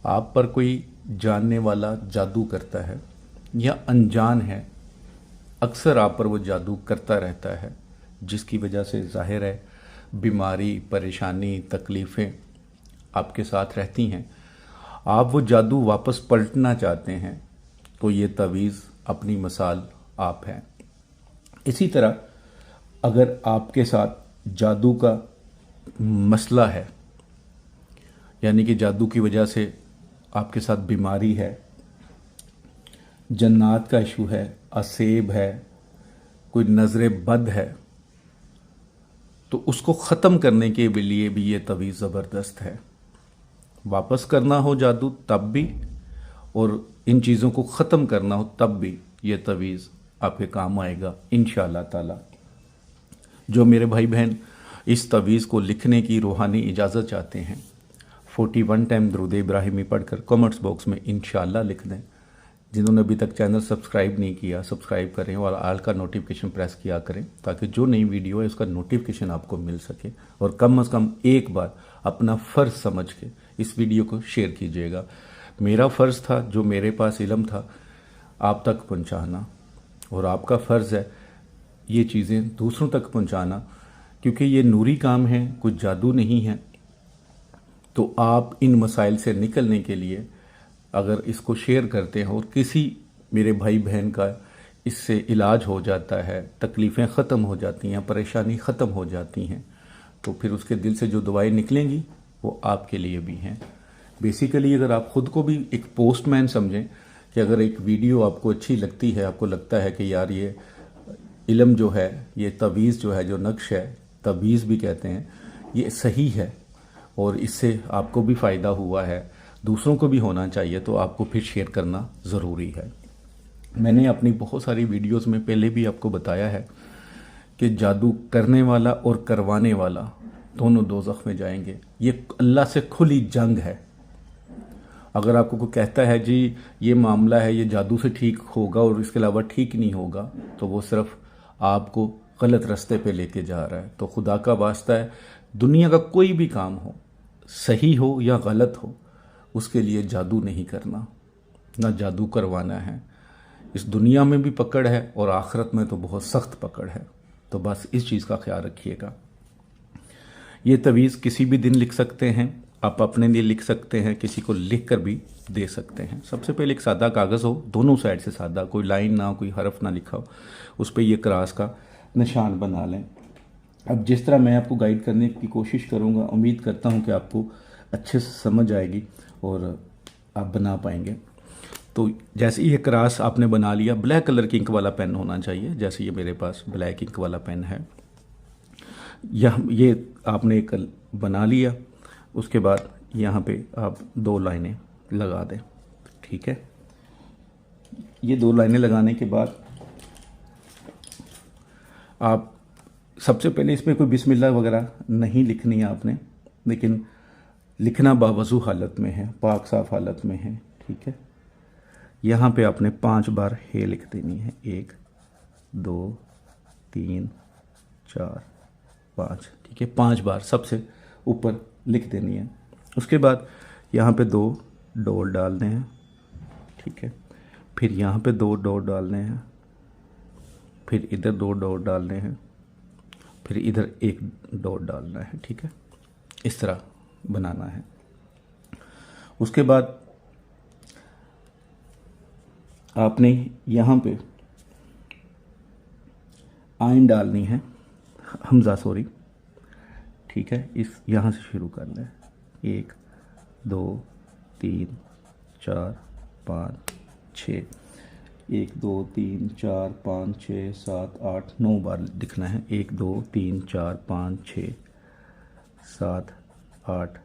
आप पर कोई जानने वाला जादू करता है या अनजान है, अक्सर आप पर वो जादू करता रहता है, जिसकी वजह से जाहिर है बीमारी, परेशानी, तकलीफ़ें आपके साथ रहती हैं। आप वो जादू वापस पलटना चाहते हैं, तो ये तवीज़ अपनी मिसाल आप हैं। इसी तरह अगर आपके साथ जादू का मसला है, यानी कि जादू की वजह से आपके साथ बीमारी है, जन्नात का इशू है, असेब है, कोई नज़र बद है, तो उसको ख़त्म करने के लिए भी ये तवीज़ ज़बरदस्त है। वापस करना हो जादू तब भी, और इन चीज़ों को ख़त्म करना हो तब भी ये तवीज़ आपके काम आएगा इंशाअल्लाह ताला। जो मेरे भाई बहन इस तवीज़ को लिखने की रूहानी इजाज़त चाहते हैं, 41 टाइम दुरूद इब्राहिमी पढ़कर कमेंट्स बॉक्स में इंशाअल्लाह लिख दें। जिन्होंने अभी तक चैनल सब्सक्राइब नहीं किया, सब्सक्राइब करें और आल का नोटिफिकेशन प्रेस किया करें, ताकि जो नई वीडियो है उसका नोटिफिकेशन आपको मिल सके। और कम से कम एक बार अपना फ़र्ज़ समझ के इस वीडियो को शेयर कीजिएगा। मेरा फ़र्ज़ था, जो मेरे पास इल्म था, आप तक पहुंचाना, और आपका फ़र्ज़ है ये चीज़ें दूसरों तक पहुंचाना, क्योंकि ये नूरी काम है, कुछ जादू नहीं है। तो आप इन मसाइल से निकलने के लिए अगर इसको शेयर करते हैं और किसी मेरे भाई बहन का इससे इलाज हो जाता है, तकलीफ़ें ख़त्म हो जाती हैं, परेशानी ख़त्म हो जाती हैं, तो फिर उसके दिल से जो दवाएं निकलेंगी वो आपके लिए भी हैं। बेसिकली अगर आप ख़ुद को भी एक पोस्टमैन समझें, कि अगर एक वीडियो आपको अच्छी लगती है, आपको लगता है कि यार ये इल्म जो है, ये तवीज़ जो है, जो नक्श है, तवीज़ भी कहते हैं, ये सही है और इससे आपको भी फ़ायदा हुआ है, दूसरों को भी होना चाहिए, तो आपको फिर शेयर करना ज़रूरी है। मैंने अपनी बहुत सारी वीडियोस में पहले भी आपको बताया है कि जादू करने वाला और करवाने वाला दोनों दोज़ख में जाएंगे। ये अल्लाह से खुली जंग है। अगर आपको कोई कहता है जी ये मामला है, ये जादू से ठीक होगा और इसके अलावा ठीक नहीं होगा, तो वो सिर्फ आपको गलत रास्ते पे लेके जा रहा है। तो खुदा का वास्ता है, दुनिया का कोई भी काम हो, सही हो या गलत हो, उसके लिए जादू नहीं करना, ना जादू करवाना है। इस दुनिया में भी पकड़ है और आखिरत में तो बहुत सख्त पकड़ है। तो बस इस चीज़ का ख्याल रखिएगा। ये तवीज़ किसी भी दिन लिख सकते हैं, आप अपने लिए लिख सकते हैं, किसी को लिख कर भी दे सकते हैं। सबसे पहले एक सादा कागज़ हो, दोनों साइड से सादा, कोई लाइन ना हो, कोई हरफ ना लिखा हो, उस पर ये क्रॉस का निशान बना लें। अब जिस तरह मैं आपको गाइड करने की कोशिश करूँगा, उम्मीद करता हूँ कि आपको अच्छे से समझ आएगी और आप बना पाएंगे। तो जैसे ये क्रॉस आपने बना लिया, ब्लैक कलर की इंक वाला पेन होना चाहिए, जैसे ये मेरे पास ब्लैक इंक वाला पेन है। ये आपने एक बना लिया, उसके बाद यहाँ पे आप 2 लाइनें लगा दें, ठीक है। ये 2 लाइनें लगाने के बाद आप सबसे पहले इसमें कोई बिस्मिल्लाह वगैरह नहीं लिखनी है आपने, लेकिन लिखना बावजू हालत में है, पाक साफ हालत में है, ठीक है। यहाँ पे आपने 5 बार हे लिख देनी है, 1 2 3 4 5, ठीक है। 5 बार सबसे ऊपर लिख देनी है। उसके बाद यहाँ पे 2 डॉट डालने हैं, ठीक है। फिर यहाँ पे 2 डॉट डालने हैं, फिर इधर 2 डॉट डालने हैं, फिर इधर 1 डॉट डालना है, ठीक है। इस तरह बनाना है। उसके बाद आपने यहाँ पे आइन डालनी है, हमज़ा सॉरी, ठीक है। इस यहाँ से शुरू करना है, 1 2 3 4 5 6, 1 2 3 4 5 6 7 8 9 बार लिखना है। 1 2 3 4 5 6 7 8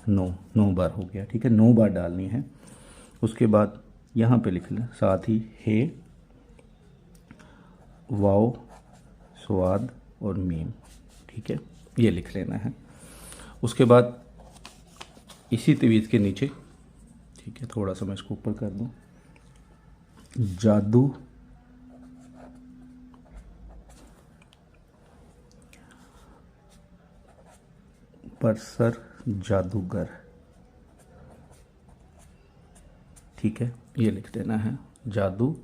9, 9 बार हो गया, ठीक है। 9 बार डालनी है। उसके बाद यहाँ पे लिख लें साथ ही हे, वाव, स्वाद और मीम, ठीक है, ये लिख लेना है। उसके बाद इसी तवीज़ के नीचे, ठीक है, थोड़ा सा मैं इसको ऊपर कर दूँ, जादू पर सर जादूगर, ठीक है, ये लिख देना है जादू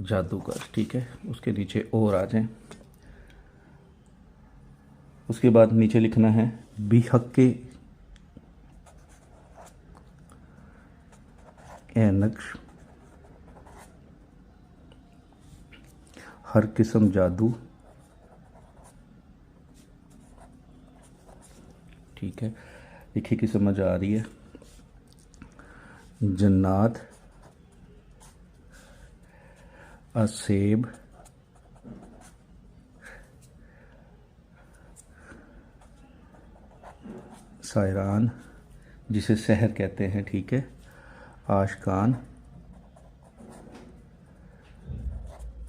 जादूगर। ठीक है, उसके नीचे और आ जाएं। उसके बाद नीचे लिखना है बिहक्के ए नक्श हर किस्म जादू। ठीक है, लिखी की समझ आ रही है। जन्नात असेब सायरान, जिसे सहर कहते हैं। ठीक है, आशकान,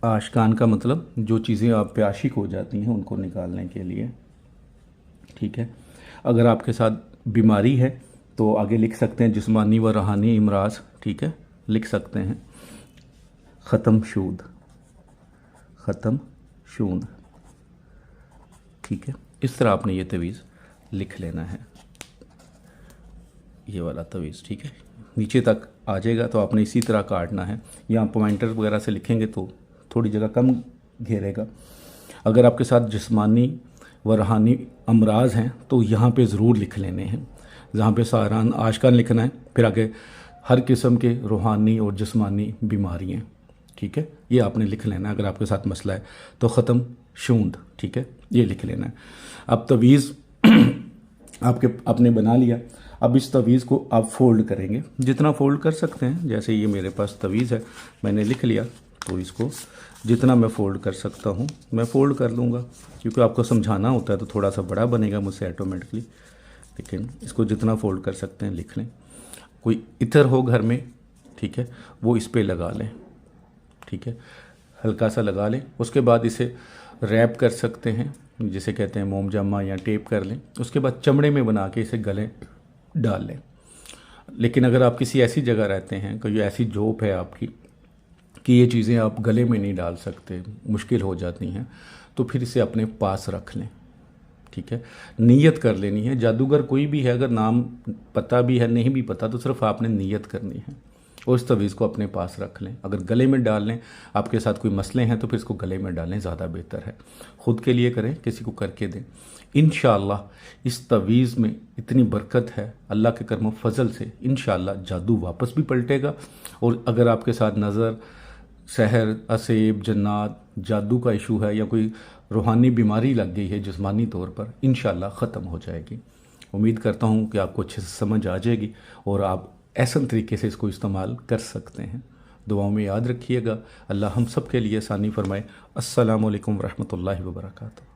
आशकान का मतलब जो चीज़ें आप पे आशिक हो जाती हैं उनको निकालने के लिए। ठीक है, अगर आपके साथ बीमारी है तो आगे लिख सकते हैं जिस्मानी व रूहानी इमराज। ठीक है, लिख सकते हैं ख़त्म शूद, ख़त्म शूद। ठीक है, इस तरह आपने ये तवीज़ लिख लेना है, ये वाला तवीज़। ठीक है, नीचे तक आ जाएगा तो आपने इसी तरह काटना है। यहाँ पॉइंटर वगैरह से लिखेंगे तो थोड़ी जगह कम घेरेगा। अगर आपके साथ जिस्मानी व रूहानी अमराज हैं तो यहाँ पे ज़रूर लिख लेने हैं। जहाँ पे सारान आशकान लिखना है, फिर आगे हर किस्म के रूहानी और जिस्मानी बीमारियाँ। ठीक है, ये आपने लिख लेना है। अगर आपके साथ मसला है तो ख़त्म शूंद। ठीक है, ये लिख लेना है। अब तवीज़ आपने बना लिया। अब इस तवीज़ को आप फ़ोल्ड करेंगे, जितना फ़ोल्ड कर सकते हैं। जैसे ये मेरे पास तवीज़ है, मैंने लिख लिया, तो इसको जितना मैं फ़ोल्ड कर सकता हूँ मैं फ़ोल्ड कर लूँगा, क्योंकि आपको समझाना होता है तो थोड़ा सा बड़ा बनेगा मुझसे ऑटोमेटिकली। लेकिन इसको जितना फ़ोल्ड कर सकते हैं लिख लें। कोई इत्र हो घर में, ठीक है, वो इस पर लगा लें। ठीक है, हल्का सा लगा लें। उसके बाद इसे रैप कर सकते हैं, जिसे कहते हैं मोम जामा, या टेप कर लें। उसके बाद चमड़े में बना के इसे गले डाल लें। लेकिन अगर आप किसी ऐसी जगह रहते हैं, कोई ऐसी जॉब है आपकी कि ये चीज़ें आप गले में नहीं डाल सकते, मुश्किल हो जाती हैं, तो फिर इसे अपने पास रख लें। ठीक है, नीयत कर लेनी है। जादूगर कोई भी है, अगर नाम पता भी है नहीं भी पता, तो सिर्फ आपने नीयत करनी है और इस तवीज़ को अपने पास रख लें। अगर गले में डाल लें, आपके साथ कोई मसले हैं तो फिर इसको गले में डालें, ज़्यादा बेहतर है। ख़ुद के लिए करें, किसी को करके दें। इंशाअल्लाह इस तवीज़ में इतनी बरकत है, अल्लाह के करम फजल से इंशाअल्लाह जादू वापस भी पलटेगा। और अगर आपके साथ नज़र, सहर, असेब, जन्नात, जादू का इशू है, या कोई रूहानी बीमारी लग गई है जिस्मानी तौर पर, इंशाअल्लाह ख़त्म हो जाएगी। उम्मीद करता हूँ कि आपको अच्छे से समझ आ जाएगी और आप ऐसा तरीके से इसको इस्तेमाल कर सकते हैं। दुआओं में याद रखिएगा। अल्लाह हम सब के लिए आसानी फरमाए। अस्सलामु अलैकुम रहमतुल्लाहि व बरकातहू।